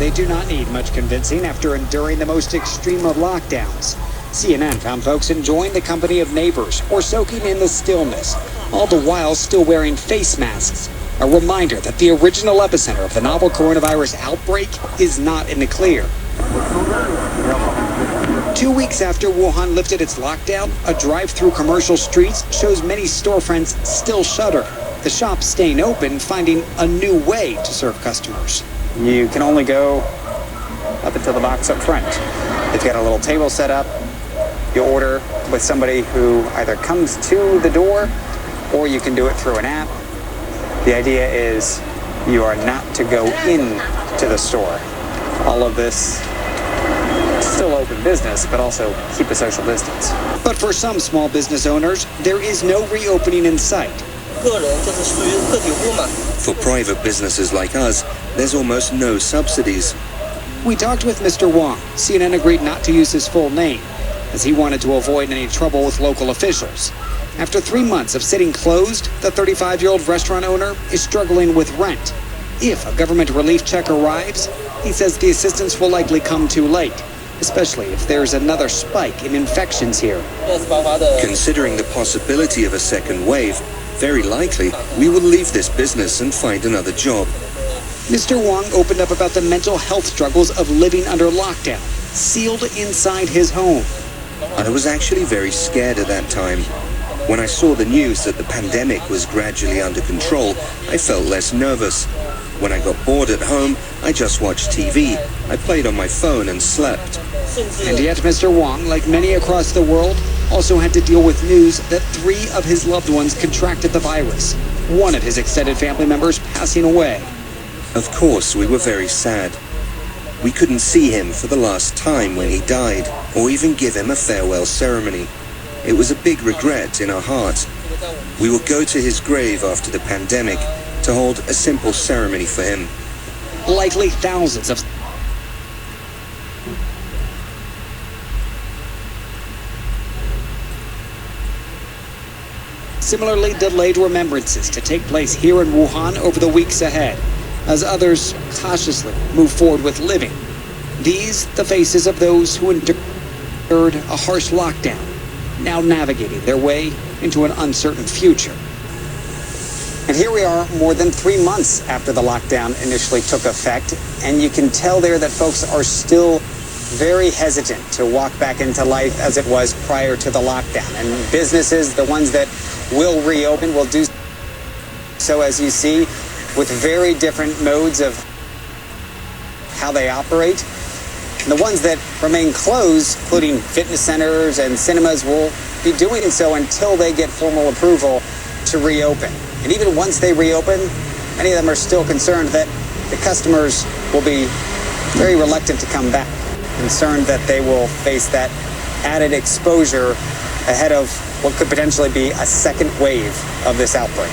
they do not need much convincing after enduring the most extreme of lockdowns. CNN found folks enjoying the company of neighbors or soaking in the stillness, all the while still wearing face masks. A reminder that the original epicenter of the novel coronavirus outbreak is not in the clear. 2 weeks after Wuhan lifted its lockdown, a drive-through commercial streets shows many storefronts still shuttered. The shops staying open, finding a new way to serve customers. You can only go up until the box up front. They've got a little table set up. You order with somebody who either comes to the door or you can do it through an app. The idea is you are not to go in to the store. All of this still open business, but also keep a social distance. But for some small business owners, there is no reopening in sight. For private businesses like us, there's almost no subsidies. We talked with Mr. Wang. CNN agreed not to use his full name, as he wanted to avoid any trouble with local officials. After 3 months of sitting closed, the 35-year-old restaurant owner is struggling with rent. If a government relief check arrives, he says the assistance will likely come too late, especially if there's another spike in infections here. Considering the possibility of a second wave, very likely we will leave this business and find another job. Mr. Wang opened up about the mental health struggles of living under lockdown, sealed inside his home. I was actually very scared at that time. When I saw the news that the pandemic was gradually under control, I felt less nervous. When I got bored at home, I just watched TV. I played on my phone and slept. And yet Mr. Wang, like many across the world, also had to deal with news that 3 of his loved ones contracted the virus, one of his extended family members passing away. Of course, we were very sad. We couldn't see him for the last time when he died, or even give him a farewell ceremony. It was a big regret in our hearts. We will go to his grave after the pandemic to hold a simple ceremony for him. Likely thousands of similarly delayed remembrances to take place here in Wuhan over the weeks ahead, as others cautiously move forward with living. These, the faces of those who endured a harsh lockdown, now navigating their way into an uncertain future. And here we are more than 3 months after the lockdown initially took effect, and you can tell there that folks are still very hesitant to walk back into life as it was prior to the lockdown. And businesses, the ones that will reopen, will do so, as you see, with very different modes of how they operate. And the ones that remain closed, including fitness centers and cinemas, will be doing so until they get formal approval to reopen. And even once they reopen, many of them are still concerned that the customers will be very reluctant to come back, concerned that they will face that added exposure ahead of what could potentially be a second wave of this outbreak.